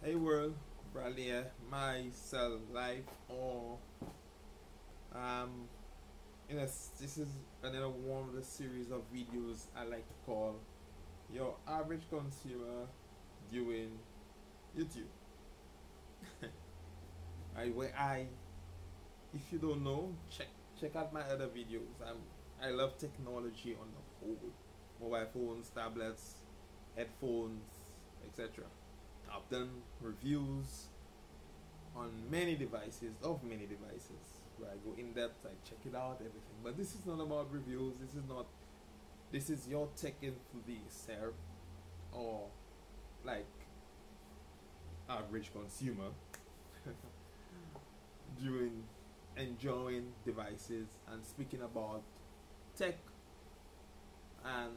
Hey world, Bradley here, my cell life or um this is another one of the series of videos I like to call your average consumer doing YouTube. Right, where if you don't know, check out my other videos. I love technology on the whole. Mobile phones, tablets, headphones, etc. I've done reviews on many devices, where I go in depth, I check it out, everything. But this is not about reviews. This is your tech influencer or like average consumer doing enjoying devices and speaking about tech and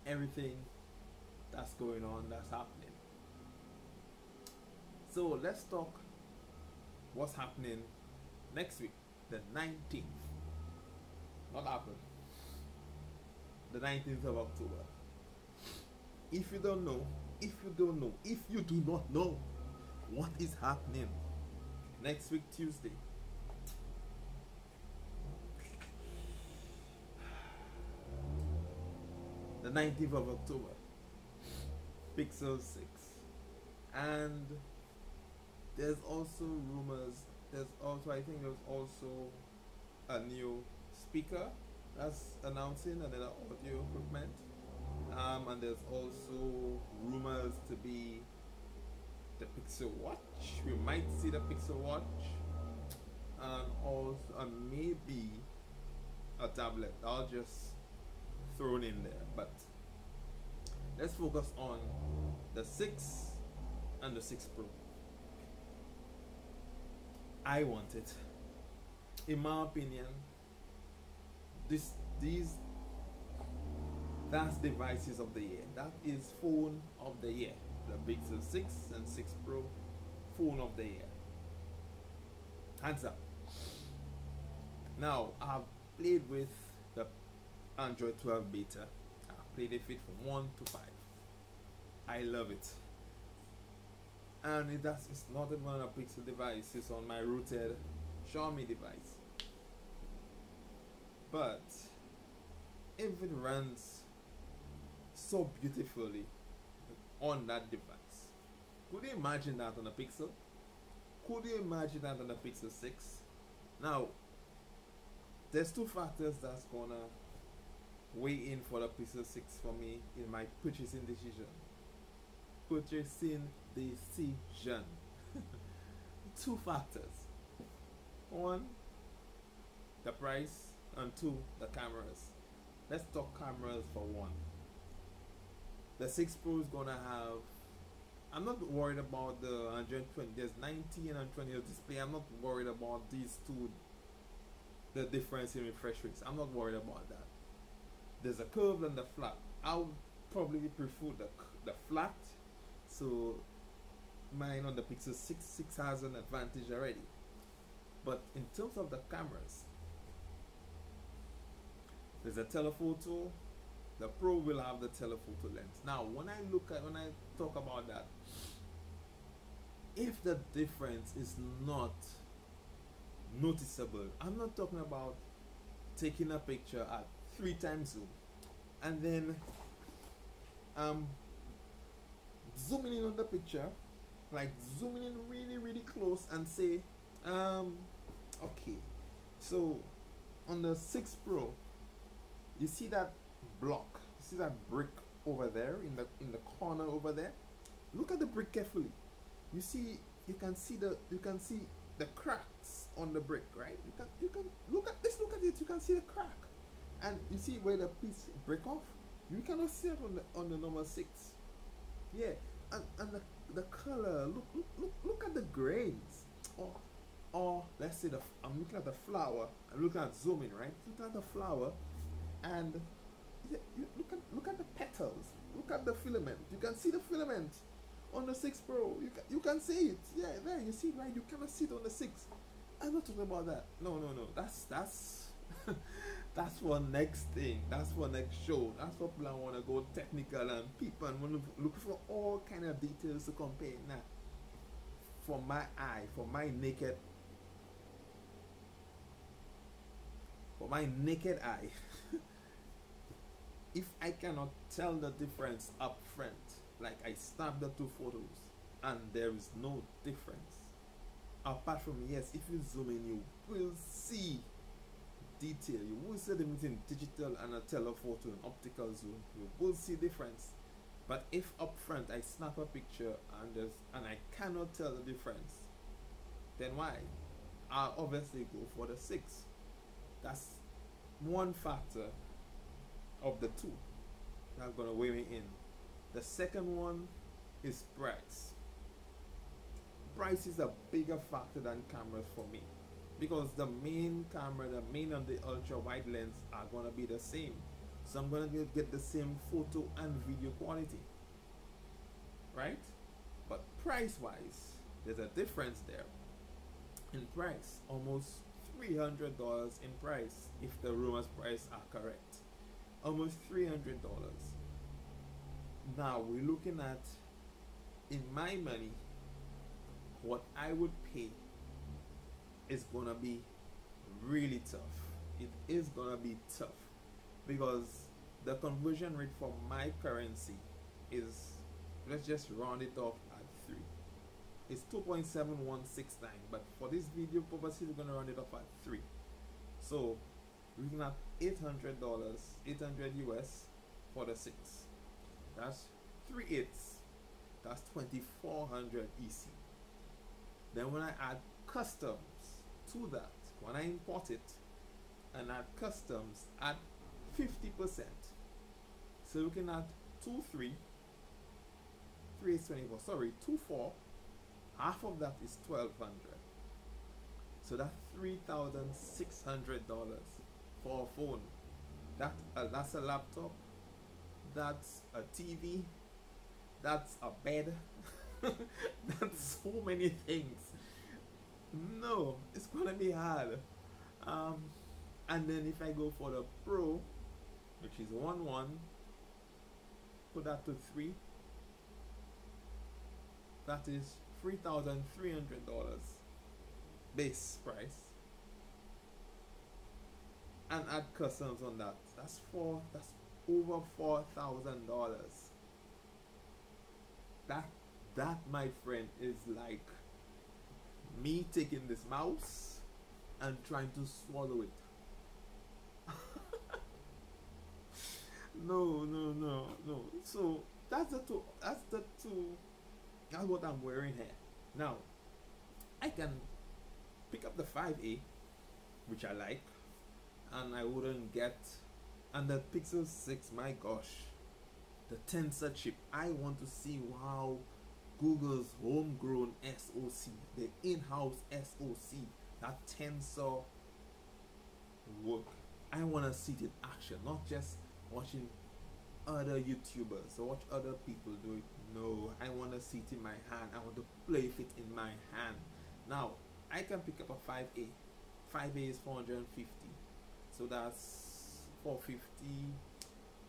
everything that's going on, that's happening. So let's talk what's happening next week, the 19th. Not April, the 19th of October. If you do not know what is happening next week, Tuesday, the 19th of October, Pixel 6. And there's also rumors, I think there's also a new speaker that's announcing another audio equipment. And there's also rumors to be the Pixel Watch. We might see the Pixel Watch, and also maybe a tablet. I'll just thrown in there. But let's focus on the 6 and the 6 Pro. I want it. In my opinion, these that's devices of the year. That is phone of the year. The Pixel 6 and 6 Pro, phone of the year. Hands up. Now, I've played with the Android 12 beta. I've played it from 1 to 5. I love it. And it's not even a Pixel device, it's on my rooted Xiaomi device. But if it runs so beautifully on that device, could you imagine that on a Pixel? Could you imagine that on a Pixel 6? Now, there's two factors that's gonna weigh in for the Pixel 6 for me in my purchasing decision. Two factors. One, the price, and two, the cameras. Let's talk cameras for one. The 6 Pro is gonna have, I'm not worried about the 120, there's 90 and 120 display. I'm not worried about these two, the difference in refresh rates. I'm not worried about that. There's a curve and the flat. I would probably prefer the flat. So mine on the Pixel 6 has an advantage already. But in terms of the cameras, there's a telephoto. The Pro will have the telephoto lens. Now, when I talk about that, if the difference is not noticeable, I'm not talking about taking a picture at 3 times zoom and then zooming in on the picture, like zooming in really close and say, okay, so on the 6 Pro, you see that block, you see that brick over there in the corner over there. Look at the brick carefully. You can see the cracks on the brick, right? You can look at it. You can see the crack, and you see where the piece break off. You cannot see it on the number 6. Yeah, and the color. Look at the grains. Or let's say I'm looking at the flower. I'm looking at zooming, right? Look at the flower, and you look at the petals. Look at the filament. You can see the filament on the 6 Pro. You can see it. Yeah, there you see it, right? You cannot see it on the 6. I'm not talking about that. No. That's that's for next thing. That's for next show. That's for people want to go technical and people and want to look for all kind of details to compare. Nah, for my eye, for my naked eye, if I cannot tell the difference up front, like I snap the two photos and there is no difference, apart from, yes, if you zoom in, you will see detail, you will see the difference in digital and a telephoto and optical zoom, you will see difference. But if up front I snap a picture and I cannot tell the difference, then why? I'll obviously go for the 6. That's one factor of the two that's gonna weigh me in. The second one is price. Price is a bigger factor than cameras for me, because the main camera, the main and the ultra wide lens are gonna be the same. So I'm gonna get the same photo and video quality, right? But price wise, there's a difference there in price, almost $300 in price if the rumors price are correct. Almost $300. Now we're looking at, in my money, what I would pay is gonna be really tough. It is gonna be tough, because the conversion rate for my currency is, let's just round it off at 3. It's 2.7169, but for this video purposes we're gonna round it off at 3. So we're looking at $800, 800 US for the 6. That's 3/8. That's 2400 EC. Then when I add customs to that, when I import it and add customs at 50%, so looking at 2/3, 3 is 24, sorry, 2/4, half of that is 1200. So that's $3,600 for a phone. That's a laptop, that's a TV, that's a bed, that's so many things. No, it's gonna be hard. And then if I go for the Pro, which is 1.1, put that to 3, that is $3,300 base price, and add customs on that. That's over $4,000. That my friend is like me taking this mouse and trying to swallow it. No. So that's what I'm wearing here. Now I can pick up the 5A, which I like, and I wouldn't get, and the Pixel 6, my gosh, the Tensor chip. I want to see how Google's homegrown SoC, the in-house SoC, that Tensor work. I want to see it in action, not just watching other YouTubers or watch other people do it. No, I want to see it in my hand. I want to play with it in my hand. Now I can pick up a 5A. 5A is 450, so that's 450.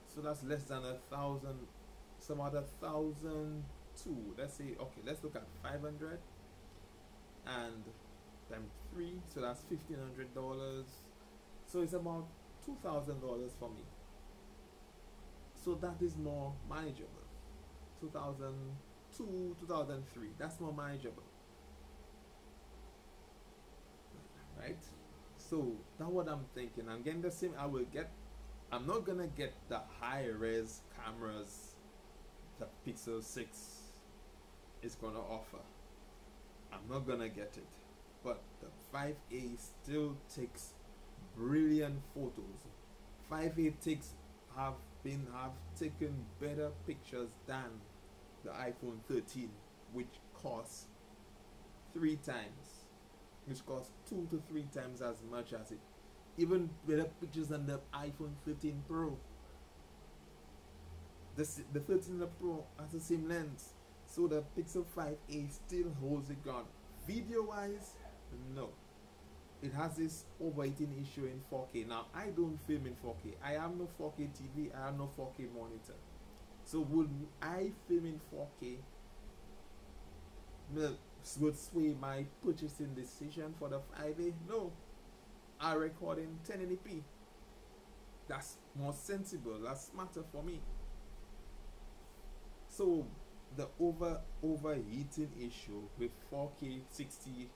So that's less than 1,000. Some other 1,002. Let's say, okay, let's look at 500 and times 3, so that's $1,500. So it's about $2,000 for me. So that is more manageable. 2002, 2003. That's more manageable, right? So that's what I'm thinking. I'm getting the same. I'm not gonna get the high res cameras the Pixel 6 is gonna offer. I'm not gonna get it, but the 5A still takes brilliant photos. 5A have taken better pictures than the iPhone 13, which costs 3 times, which costs 2 to 3 times as much as it. Even better pictures than the iPhone 13 Pro. The 13 Pro has the same lens, so the Pixel 5A still holds the ground. Video wise, no. It has this overheating issue in 4K. Now I don't film in 4K. I have no 4K TV. I have no 4K monitor. So would I film in 4K? Well, would sway my purchasing decision for the 5A. No, I record in 1080p. That's more sensible. That's smarter for me. So the overheating issue with 4K 60,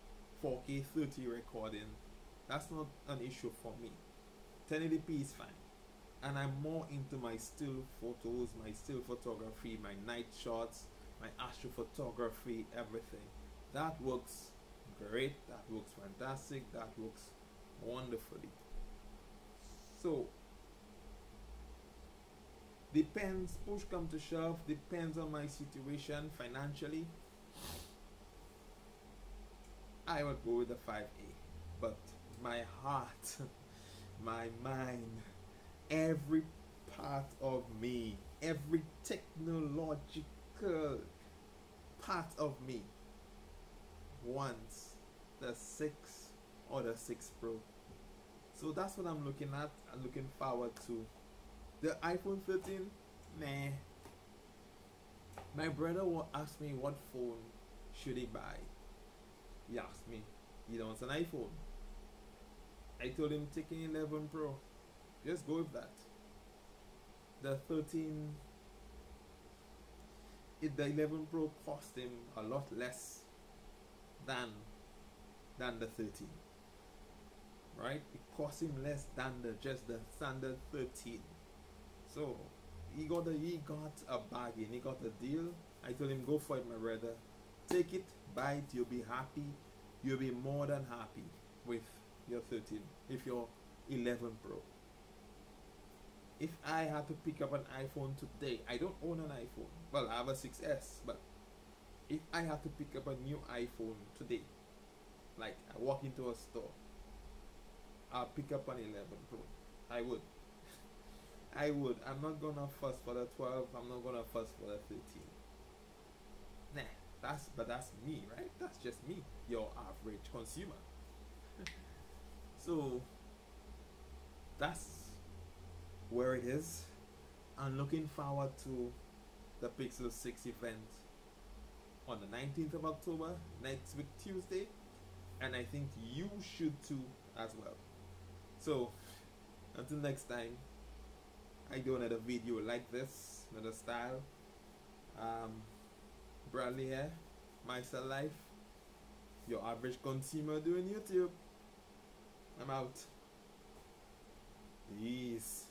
4K 30 recording, that's not an issue for me. 1080p is fine. And I'm more into my still photos, my still photography, my night shots, my astrophotography, everything. That works great, that works fantastic, that works wonderfully. So depends, push come to shove, depends on my situation financially. I would go with the 5A. But my heart, my mind, every part of me, every technological part of me wants the 6 or the 6 Pro. So that's what I'm looking at. I'm looking forward to. The iPhone 13, nah. My brother asked me what phone should he buy. He asked me, he wants an iPhone. I told him take an 11 Pro. Just go with that. The 13, the 11 Pro cost him a lot less than the 13. Right? It cost him less than just the standard 13. So he got a bargain. He got a deal. I told him, go for it, my brother. Take it, buy it. You'll be happy. You'll be more than happy with your 13. If you're 11 Pro. If I had to pick up an iPhone today, I don't own an iPhone. Well, I have a 6S, but if I had to pick up a new iPhone today, like I walk into a store, I'll pick up an 11 Pro. I would. I would. I'm not gonna fuss for the 12. I'm not gonna fuss for the 13. Nah, that's me, right? That's just me, your average consumer. So that's where it is. I'm looking forward to the Pixel 6 event on the 19th of October, next week Tuesday, and I think you should too as well. So until next time, I do another video like this, another style. Bradley here, Myself Life, your average consumer doing YouTube. I'm out. Peace.